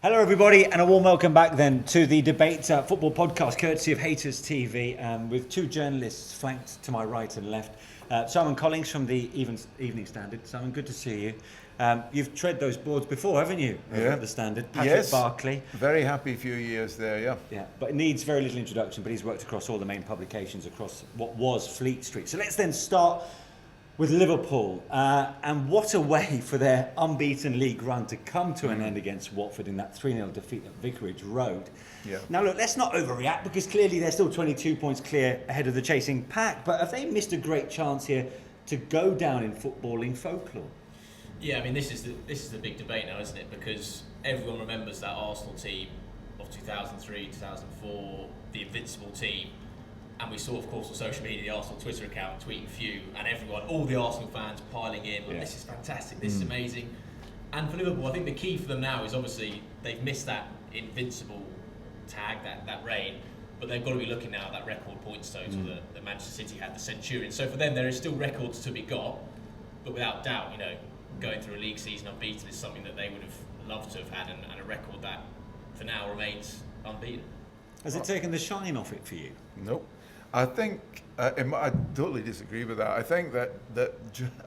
Hello everybody and a warm welcome back then to the Debate Football Podcast courtesy of HaytersTV with two journalists flanked to my right and left. Simon Collings from the Evening Standard. Simon, good to see you. You've tread those boards before, haven't you? At the Standard. Patrick Barclay. Very happy few years there, yeah. Yeah, but it needs very little introduction, but he's worked across all the main publications across what was Fleet Street. So let's then start with Liverpool, and what a way for their unbeaten league run to come to an end against Watford in that 3-0 defeat at Vicarage Road. Yeah. Now look, let's not overreact because clearly they're still 22 points clear ahead of the chasing pack, but have they missed a great chance here to go down in footballing folklore? Yeah, I mean this is the big debate now, isn't it? Because everyone remembers that Arsenal team of 2003, 2004, the invincible team. And we saw, of course, on social media, the Arsenal Twitter account tweeting few, and everyone, all the Arsenal fans piling in. Like, this is fantastic, this is amazing. And for Liverpool, I think the key for them now is obviously they've missed that invincible tag, that reign, but they've got to be looking now at that record points total that Manchester City had, the Centurion. So for them, there is still records to be got, but without doubt, you know, going through a league season unbeaten is something that they would have loved to have had, and a record that for now remains unbeaten. Has it taken the shine off it for you? Nope. I think I totally disagree with that. I think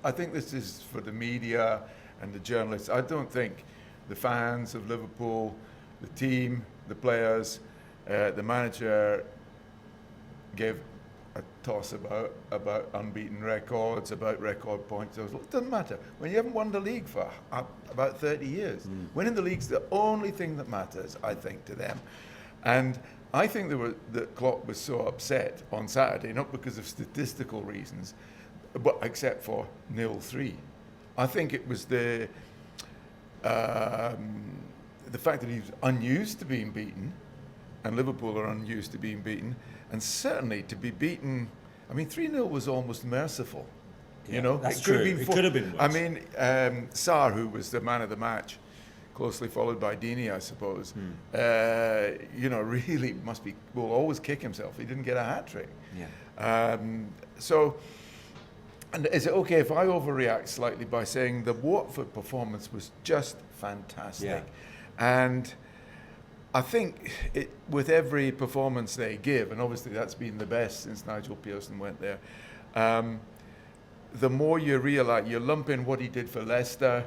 I think this is for the media and the journalists. I don't think the fans of Liverpool, the team, the players, the manager gave a toss about unbeaten records, about record points. It doesn't matter. When you haven't won the league for about 30 years, winning the league's the only thing that matters, I think, to them. And I think the Klopp was so upset on Saturday, not because of statistical reasons, but except for 0-3. I think it was the fact that he was unused to being beaten, and Liverpool are unused to being beaten, and certainly to be beaten. I mean, 3-0 was almost merciful. Yeah, you know, that's true. It could have been worse. I mean, Sarr, who was the man of the match, closely followed by Deeney, I suppose. You know, really will always kick himself. He didn't get a hat trick. Yeah. So, and is it okay if I overreact slightly by saying the Watford performance was just fantastic? Yeah. And I think with every performance they give, and obviously that's been the best since Nigel Pearson went there, the more you realise, you lump in what he did for Leicester,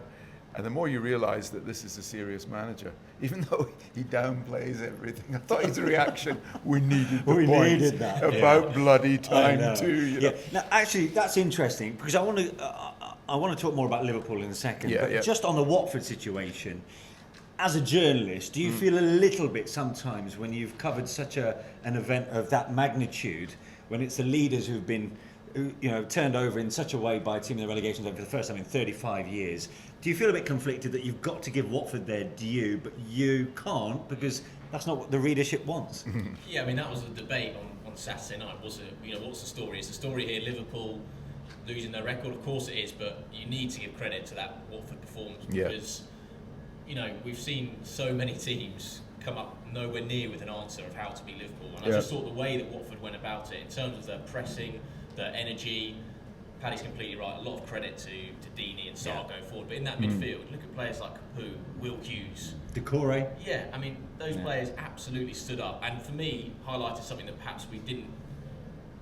and the more you realise that this is a serious manager, even though he downplays everything. I thought his reaction, we needed the points needed that. about bloody time too. You know? Yeah. Now, actually, that's interesting because I want to talk more about Liverpool in a second. But just on the Watford situation, as a journalist, do you feel a little bit sometimes when you've covered such an event of that magnitude, when it's the leaders who've been turned over in such a way by a team in the relegation zone for the first time in 35 years. Do you feel a bit conflicted that you've got to give Watford their due, but you can't because that's not what the readership wants? Yeah, I mean, that was the debate on Saturday night, was it? You know, what's the story? Is the story here Liverpool losing their record? Of course it is, but you need to give credit to that Watford performance because, you know, we've seen so many teams come up nowhere near with an answer of how to beat Liverpool. And I just thought the way that Watford went about it, in terms of their pressing, their energy, Paddy's completely right. A lot of credit to Deeney and Sarr going forward. But in that midfield, look at players like Capoue, Will Hughes. Decore. Yeah, I mean, those players absolutely stood up. And for me, highlighted something that perhaps we didn't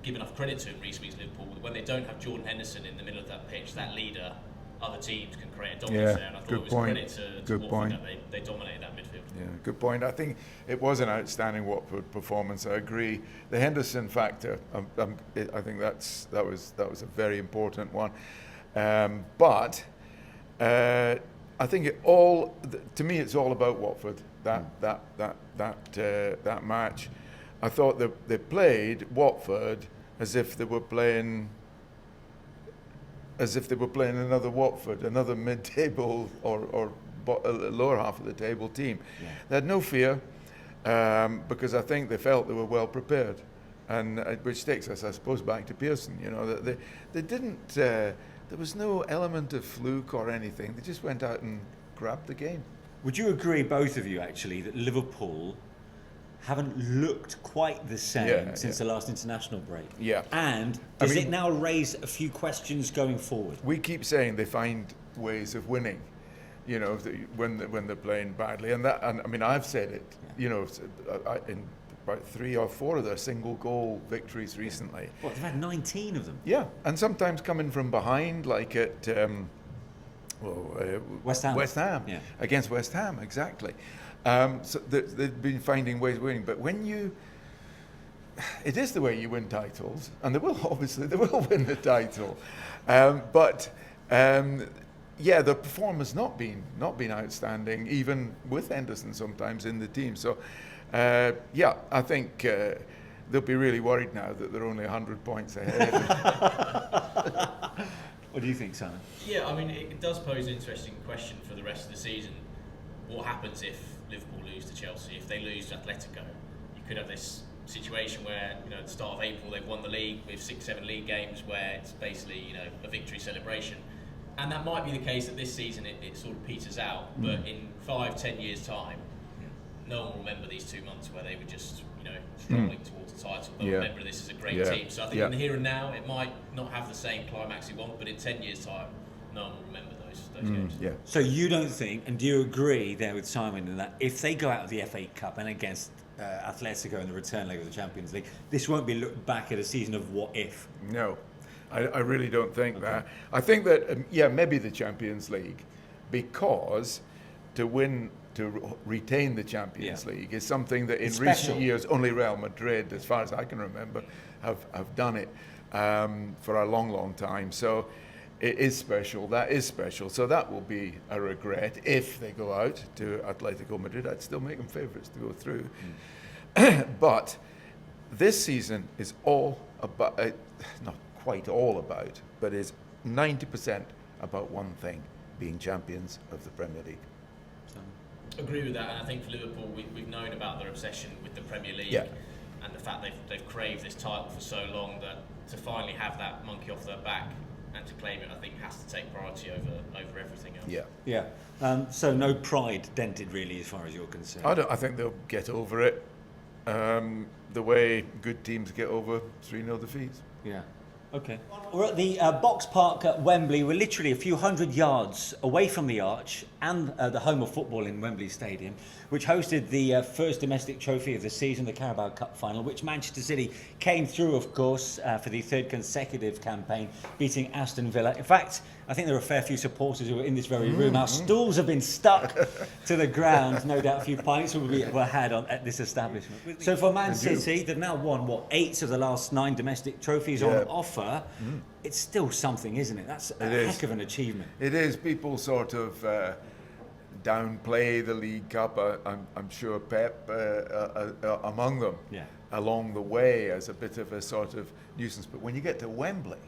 give enough credit to in recent weeks, Liverpool. When they don't have Jordan Henderson in the middle of that pitch, that leader, other teams can create a dominance there. And I thought it was credit to Watford that they dominated that midfield. Yeah, good point. I think it was an outstanding Watford performance. I agree. The Henderson factor, I think that was a very important one. But I think to me, it's all about Watford. That match, I thought that they played Watford as if they were playing another Watford, another mid-table or lower half of the table team. Yeah. They had no fear because I think they felt they were well prepared, and which takes us, I suppose, back to Pearson. You know, that they didn't. There was no element of fluke or anything. They just went out and grabbed the game. Would you agree, both of you, actually, that Liverpool haven't looked quite the same since the last international break? Yeah. And does it now raise a few questions going forward? We keep saying they find ways of winning. you know, when they're playing badly. And I mean, I've said it, you know, in about 3 or 4 of their single goal victories recently. What, they've had 19 of them? Yeah, and sometimes coming from behind, like at West Ham. Yeah. Against West Ham, exactly. So they've been finding ways of winning. But it is the way you win titles, and they will win the title. Yeah, the performance not been outstanding, even with Henderson sometimes in the team. So, yeah, I think they'll be really worried now that they're only 100 points ahead. What do you think, Simon? Yeah, I mean, it does pose an interesting question for the rest of the season. What happens if Liverpool lose to Chelsea? If they lose to Atletico, you could have this situation where, you know, at the start of April they've won the league with 6-7 league games where it's basically, you know, a victory celebration. And that might be the case that this season it sort of peters out, but in 5-10 years' time, no one will remember these 2 months where they were just, you know, struggling towards the title. They'll remember this is a great team. So I think in the here and now, it might not have the same climax you want, but in 10 years' time, no one will remember those games. Yeah. So you don't think, and do you agree there with Simon, in that if they go out of the FA Cup and against Atletico in the return leg of the Champions League, this won't be looked back at a season of what if? No. I really don't think that. I think that, maybe the Champions League, because to retain the Champions League is something that in recent years only Real Madrid, as far as I can remember, have done it for a long, long time. So it is special. That is special. So that will be a regret if they go out to Atletico Madrid. I'd still make them favourites to go through. But this season is all about, not quite all about, but is 90% about one thing, being champions of the Premier League. Agree with that, and I think for Liverpool, we've known about their obsession with the Premier League and the fact they've craved this title for so long that to finally have that monkey off their back and to claim it, I think has to take priority over everything else. Yeah. So no pride dented really, as far as you're concerned. I think they'll get over it the way good teams get over 3-0 defeats. Yeah. Okay. We're at the Box Park at Wembley. We're literally a few hundred yards away from the Arch and the home of football in Wembley Stadium, which hosted the first domestic trophy of the season, the Carabao Cup final, which Manchester City came through, of course, for the third consecutive campaign, beating Aston Villa. In fact, I think there are a fair few supporters who are in this very room. Our stools have been stuck to the ground. No doubt a few pints were had at this establishment. So for Man City, they've now won, 8 of the last 9 domestic trophies on offer. It's still something, isn't it? That's a heck of an achievement. It is. People sort of downplay the League Cup. I'm sure Pep among them along the way as a bit of a sort of nuisance. But when you get to Wembley,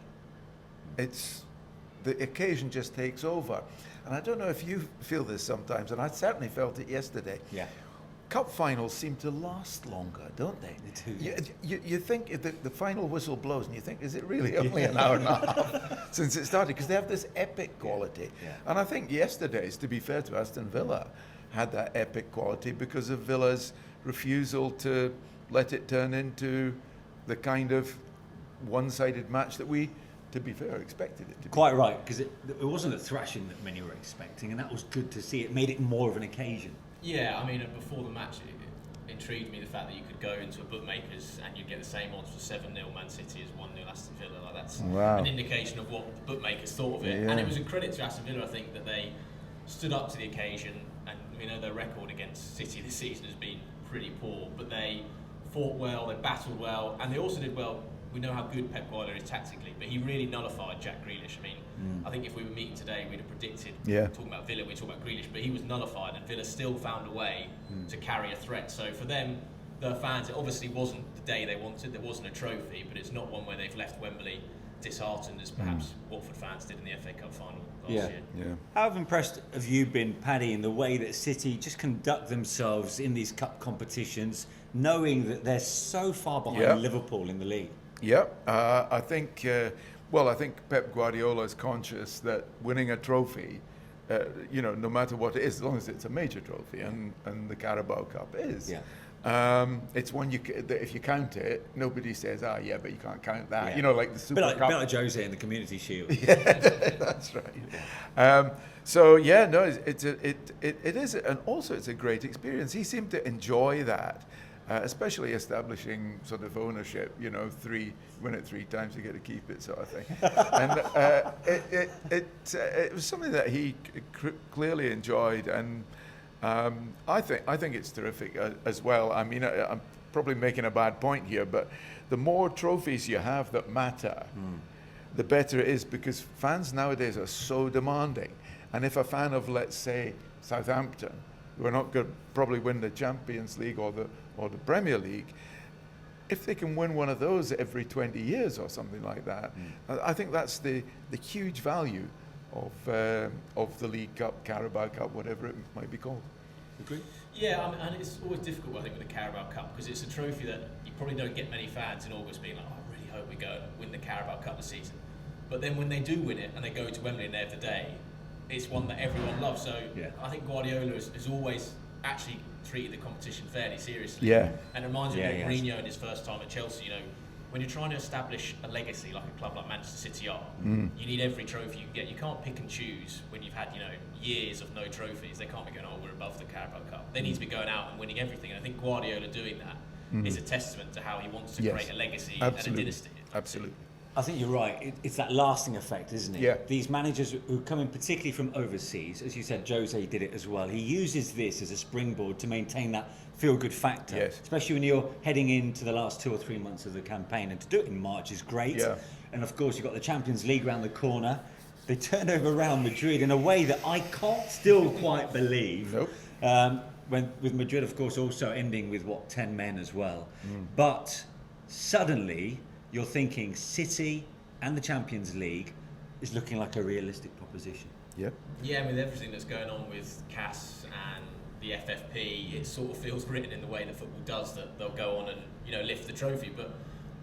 the occasion just takes over. And I don't know if you feel this sometimes, and I certainly felt it yesterday. Yeah. Cup finals seem to last longer, don't they? They do. You think if the final whistle blows and you think, is it really only an hour and a half since it started? Because they have this epic quality. Yeah. And I think yesterday's, to be fair to Aston Villa, had that epic quality because of Villa's refusal to let it turn into the kind of one-sided match that we, to be fair, expected it to be. Quite right, because it wasn't a thrashing that many were expecting, and that was good to see. It made it more of an occasion. Yeah, I mean, before the match, it intrigued me the fact that you could go into a bookmaker's and you'd get the same odds for 7-0 Man City as 1-0 Aston Villa. Like that's an indication of what the bookmakers thought of it. Yeah. And it was a credit to Aston Villa, I think, that they stood up to the occasion. And we know their record against City this season has been pretty poor, but they fought well, they battled well, and they also did well. We know how good Pep Guardiola is tactically, but he really nullified Jack Grealish. I mean, I think if we were meeting today, we'd have predicted, talking about Villa, we'd talk about Grealish, but he was nullified, and Villa still found a way to carry a threat. So for them, their fans, it obviously wasn't the day they wanted, there wasn't a trophy, but it's not one where they've left Wembley disheartened as perhaps Watford fans did in the FA Cup final last year. Yeah. How impressed have you been, Paddy, in the way that City just conduct themselves in these cup competitions, knowing that they're so far behind Liverpool in the league? Yeah, I think Pep Guardiola is conscious that winning a trophy no matter what it is, as long as it's a major trophy, and the Carabao Cup is. Yeah. It's one if you count it, nobody says, but you can't count that. Yeah. Like the Super Cup. Bit like Jose in the Community Shield. Yeah, that's right. So yeah, no, it is, and also it's a great experience. He seemed to enjoy that, especially establishing sort of ownership. Win it 3 times, you get to keep it, sort of thing. And it was something that he clearly enjoyed, and I think it's terrific as well. I mean, I'm probably making a bad point here, but the more trophies you have that matter, the better it is, because fans nowadays are so demanding. And if a fan of, let's say, Southampton, who are not going to probably win the Champions League or the Premier League, if they can win one of those every 20 years or something like that, I think that's the huge value of the League Cup, Carabao Cup, whatever it might be called. Agree? Yeah, and it's always difficult, I think, with the Carabao Cup, because it's a trophy that you probably don't get many fans in August being like, I really hope we go and win the Carabao Cup this season. But then when they do win it and they go to Wembley and they have the day, it's one that everyone loves. So I think Guardiola has always actually treated the competition fairly seriously. Yeah. And it reminds me of Mourinho in his first time at Chelsea. When you're trying to establish a legacy like a club like Manchester City are, you need every trophy you can get. You can't pick and choose when you've had, years of no trophies. They can't be going, we're above the Carabao Cup. They need to be going out and winning everything. And I think Guardiola doing that is a testament to how he wants to create a legacy and a dynasty. Absolutely. I think you're right. It's that lasting effect, isn't it? Yeah. These managers who come in particularly from overseas, as you said, Jose did it as well. He uses this as a springboard to maintain that feel-good factor, especially when you're heading into the last 2 or 3 months of the campaign. And to do it in March is great. Yeah. And of course, you've got the Champions League around the corner. They turned over Real Madrid in a way that I can't still quite believe. Nope. With Madrid, of course, also ending with 10 men as well. But suddenly, you're thinking City and the Champions League is looking like a realistic proposition. Yep. Yeah, with everything that's going on with CAS and the FFP, it sort of feels written in the way that football does, that they'll go on and lift the trophy. But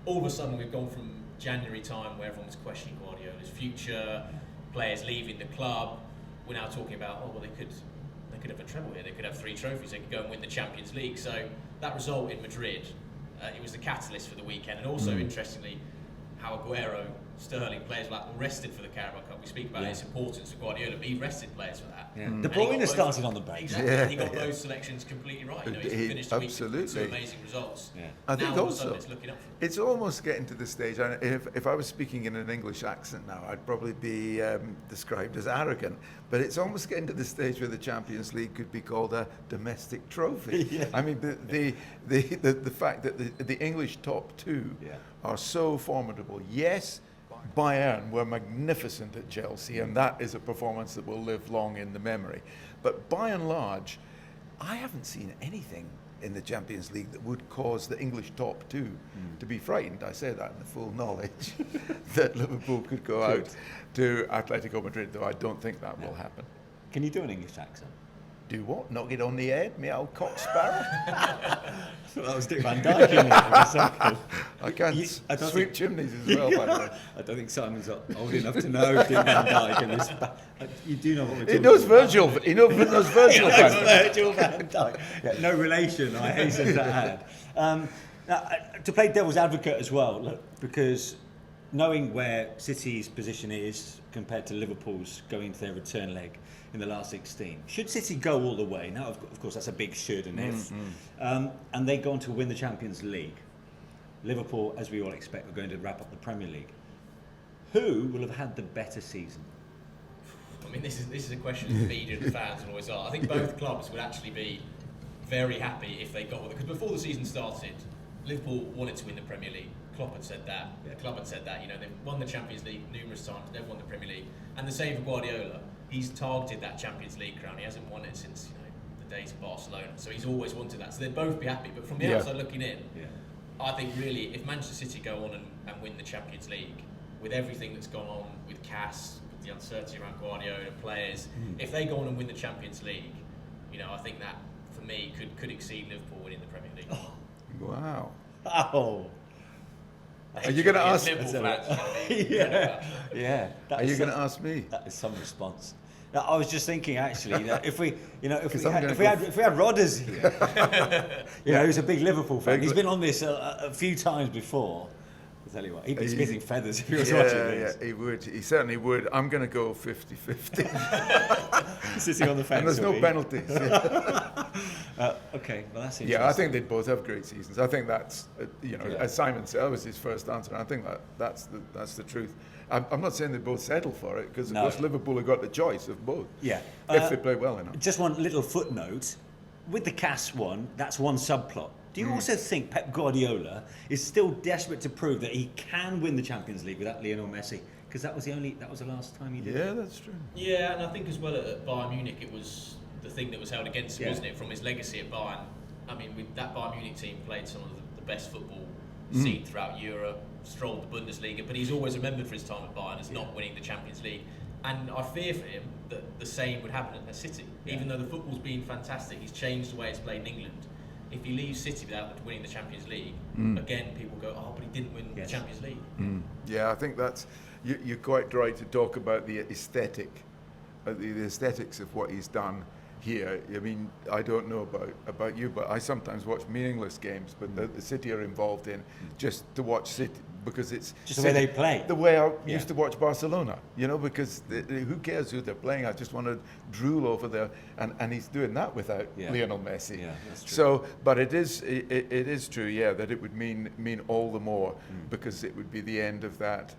all of a sudden, we've gone from January time where everyone was questioning Guardiola's future, players leaving the club. We're now talking about they could have a treble here. They could have 3 trophies. They could go and win the Champions League. So that result in Madrid. It was the catalyst for the weekend, and also interestingly, how Aguero, Sterling, players like were rested for the Carabao Cup. We speak about its importance for Guardiola, but he rested players for that. Yeah. De Bruyne started on the bench. Exactly, and he got both selections completely right. He finished the week with 2 amazing results. Yeah. I think also it's looking up for him. It's almost getting to the stage. And if I was speaking in an English accent now, I'd probably be described as arrogant. But it's almost getting to the stage where the Champions League could be called a domestic trophy. I mean, the fact that the English top 2 are so formidable. Yes, Bayern were magnificent at Chelsea, and that is a performance that will live long in the memory. But by and large, I haven't seen anything in the Champions League that would cause the English top 2 to be frightened. I say that in the full knowledge that Liverpool could go out to Atletico Madrid, though I don't think that will happen. Can you do an English accent? Do what? Knock it on the head, me old cock sparrow? That was Dick Van Dyke in there for a second. I can't sweep chimneys as well, by the way. I don't think Simon's old enough to know Dick Van Dyke. And this, you do know what we're talking He knows about. Virgil. He knows Virgil. Virgil van Dijk. Yeah, no relation, I hasten to add. Now, to play devil's advocate as well, look, because knowing where City's position is compared to Liverpool's going to their return leg in the last 16, should City go all the way, now of course that's a big should and if, and they go on to win the Champions League, Liverpool, as we all expect, are going to wrap up the Premier League, who will have had the better season? I mean, this is a question the media and the fans will always are. I think both clubs would actually be very happy if they got with it, because before the season started, Liverpool wanted to win the Premier League. Klopp had said that. The club had said that. They've won the Champions League numerous times, never won the Premier League. And the same for Guardiola. He's targeted that Champions League crown. He hasn't won it since the days of Barcelona. So he's always wanted that. So they'd both be happy. But from the outside looking in, I think really if Manchester City go on and win the Champions League, with everything that's gone on with CAS, with the uncertainty around Guardiola players, if they go on and win the Champions League, I think that for me could exceed Liverpool winning the Premier League. Oh. Wow. Oh. Are you going to ask? Liverpool fans, yeah. Are you going to ask me? That is some response. I was just thinking actually that if we had Rodders here, who's a big Liverpool fan, he's been on this a few times before. I'll tell you what, he'd be spitting feathers if he was watching this. Yeah, he would. He certainly would. I'm going to go 50-50. Sitting on the fence. And there's no penalties. Okay, well that's interesting. Yeah, I think they'd both have great seasons. I think that's, as Simon said, that was his first answer. And I think that's the truth. I'm not saying they both settle for it, because of course Liverpool have got the choice of both. Yeah, if they play well enough. Just one little footnote with the Cass one. That's one subplot. Do you also think Pep Guardiola is still desperate to prove that he can win the Champions League without Lionel Messi? Because that was the last time he did it. Yeah, that's true. Yeah, and I think as well at Bayern Munich, it was the thing that was held against him, wasn't it, from his legacy at Bayern? I mean, that Bayern Munich team played some of the best football seen throughout Europe, strolled the Bundesliga, but he's always remembered for his time at Bayern as not winning the Champions League. And I fear for him that the same would happen at City. Even though the football's been fantastic, he's changed the way it's played in England. If he leaves City without winning the Champions League, again, people go, oh, but he didn't win the Champions League. Yeah, I think that's, you're quite right to talk about the aesthetics of what he's done here. I mean, I don't know about you, but I sometimes watch meaningless games, but the City are involved in just to watch City, because it's just the way they play. The way I used to watch Barcelona, because who cares who they're playing? I just want to drool over there, and he's doing that without Lionel Messi. Yeah, that's true. So, but it is true, that it would mean all the more, because it would be the end of that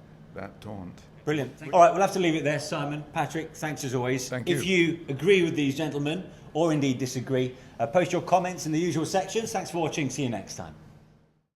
taunt. Brilliant. All right, we'll have to leave it there. Simon, Patrick, thanks as always. Thank you. If you agree with these gentlemen, or indeed disagree, post your comments in the usual sections. Thanks for watching. See you next time.